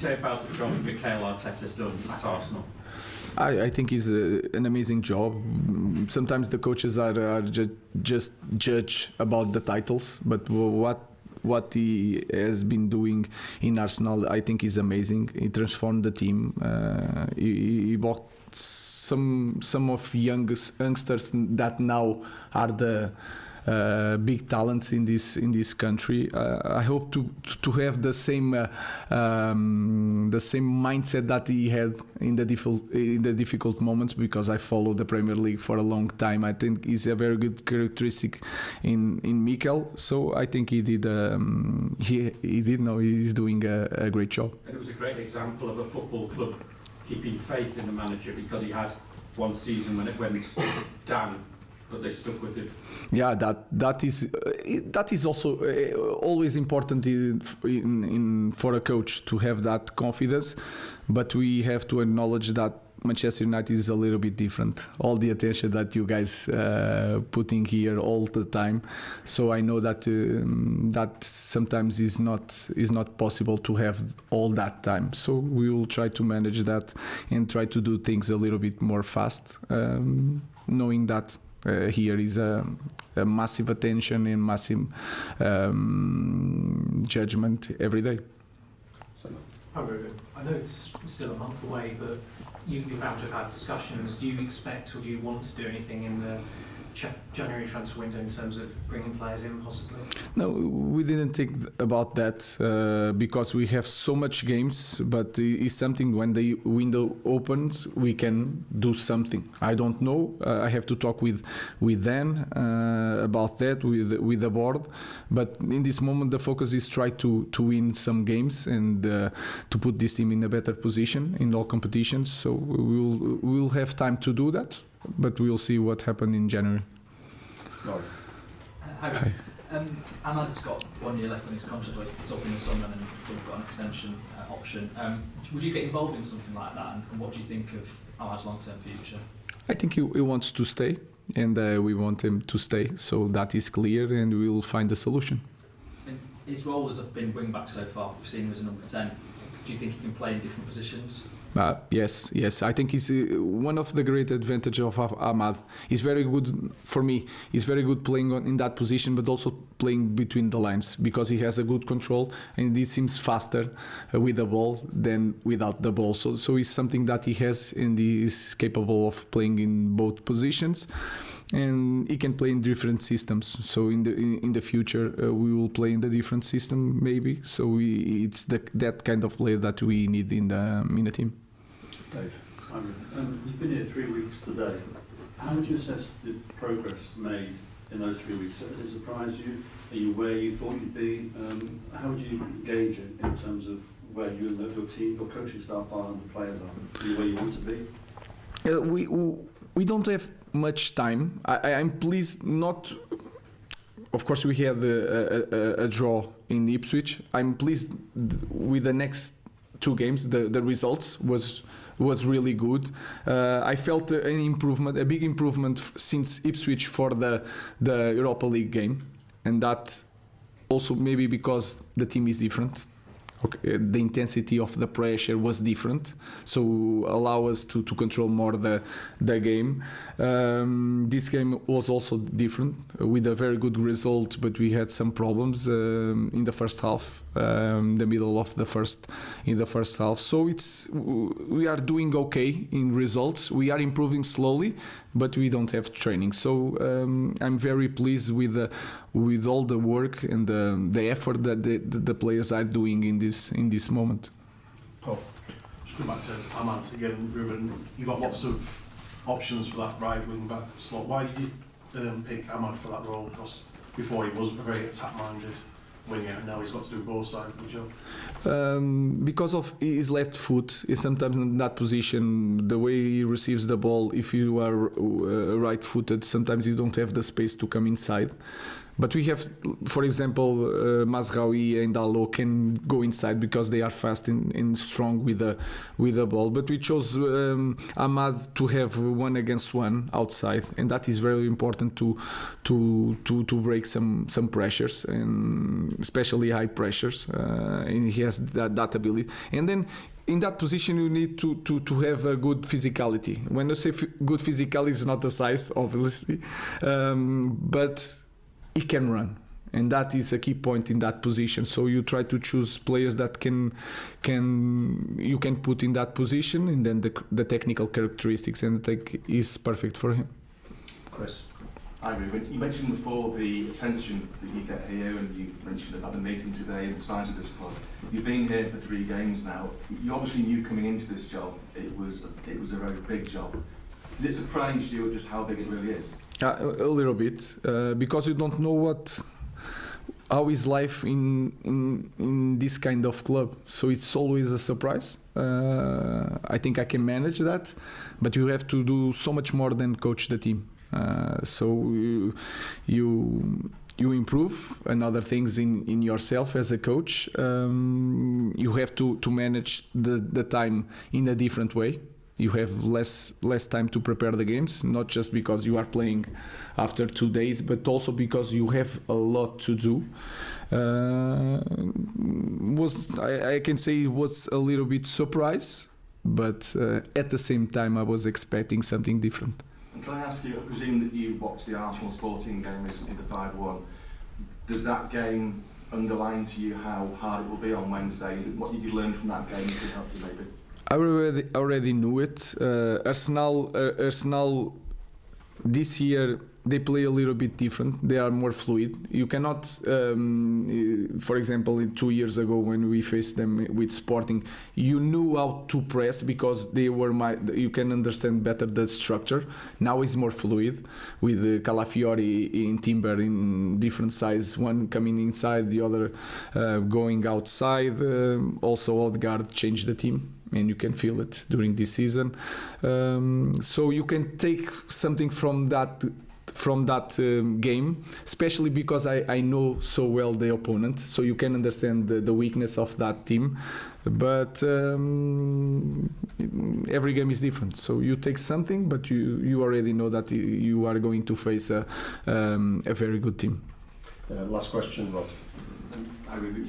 Say about the job Mikel Arteta's done at Arsenal. I think it's an amazing job. Sometimes the coaches are just judge about the titles, but what he has been doing in Arsenal, I think, is amazing. He transformed the team. He bought some of youngsters that now are the big talents in this country. I hope to have the same mindset that he had in the difficult moments, because I followed the Premier League for a long time. I think it's a very good characteristic in Mikel. So I think he did. He's doing a great job. And it was a great example of a football club keeping faith in the manager, because he had one season when it went down, but they stuck with it. Yeah, that is also always important for a coach to have that confidence, but we have to acknowledge that Manchester United is a little bit different. All the attention that you guys putting here all the time, so I know that that sometimes is not possible to have all that time. So we will try to manage that and try to do things a little bit more fast, knowing that. Here is a massive attention and massive judgment every day. Hi Ruben, I know it's still a month away, but you're about to have had discussions. Do you expect or do you want to do anything in the January transfer window in terms of bringing players in possibly? No, we didn't think about that because we have so much games, but it's something when the window opens we can do something. I don't know, I have to talk with Dan about that, with the board, but in this moment the focus is try to win some games and to put this team in a better position in all competitions. So we'll have time to do that, but we'll see what happened in January. Hi. Amad's got 1 year left on his contract. It's up in the summer, and we've got an extension option. Would you get involved in something like that? And what do you think of Amad's long-term future? I think he wants to stay, and we want him to stay. So that is clear, and we will find a solution. And his role has been wing back so far. We've seen him as a number 10. Do you think he can play in different positions? Yes. I think he's one of the great advantages of Amad. He's very good, for me, he's very good playing in that position, but also playing between the lines, because he has a good control and he seems faster with the ball than without the ball. So it's something that he has, and he is capable of playing in both positions. And he can play in different systems. So in the future we will play in the different system maybe. So it's that kind of player that we need in the team. Dave, you've been here 3 weeks today. How would you assess the progress made in those 3 weeks? Has it surprised you? Are you where you thought you'd be? How would you gauge it in terms of where you and your team, your coaching staff are, and the players are? Are you where you want to be? We don't have much time. I'm pleased not. Of course, we had a draw in Ipswich. I'm pleased with the next 2 games. The results was really good. I felt an improvement, a big improvement since Ipswich for the Europa League game, and that also maybe because the team is different. Okay, the intensity of the pressure was different, so allow us to control more the game. This game was also different with a very good result, but we had some problems in the first half, the middle of the first half. So we are doing okay in results. We are improving slowly, but we don't have training. So I'm very pleased with all the work and the effort that the players are doing in this moment. Paul, just go back to Amad again, Ruben. You got lots of options for that right wing back slot. Why did you pick Amad for that role? Because before he wasn't a very attack-minded winger, and now he's got to do both sides of the job. Because of his left foot, is sometimes in that position, the way he receives the ball, if you are right-footed, sometimes you don't have the space to come inside. But we have, for example, Mazraoui and DIALLO can go inside because they are fast and strong with the ball. But we chose AMAD to have 1-against-1 outside, and that is very important to break some pressures, and especially high pressures. And he has that ability. And then in that position, you need to have a good physicality. When I say good physicality, it's not the size, obviously, but he can run, and that is a key point in that position. So you try to choose players that you can put in that position, and then the technical characteristics, and I think is perfect for him. Chris. Hi Ruben, you mentioned before the attention that you get here, and you mentioned about the meeting today and the size of this club. You've been here for 3 games now. You obviously knew coming into this job it was a very big job. Did it surprise you just how big it really is? A little bit, because you don't know how is life in this kind of club. So it's always a surprise. I think I can manage that, but you have to do so much more than coach the team. So you improve and other things in yourself as a coach. You have to manage the time in a different way. You have less time to prepare the games, not just because you are playing after 2 days, but also because you have a lot to do. I can say it was a little bit surprise, but at the same time I was expecting something different. And can I ask you, I presume that you watched the Arsenal Sporting game recently, the 5-1. Does that game underline to you how hard it will be on Wednesday? What did you learn from that game to help you maybe? I already knew it. Arsenal this year, they play a little bit different. They are more fluid. You cannot, for example, 2 years ago when we faced them with Sporting, you knew how to press because they were you can understand better the structure. Now it's more fluid with Calafiori in Timber in different size, one coming inside, the other going outside. Also, Odegaard changed the team, and you can feel it during this season. So you can take something from that game, especially because I know so well the opponent, so you can understand the weakness of that team. But every game is different, so you take something, but you already know that you are going to face a very good team. Last question, Rod. I really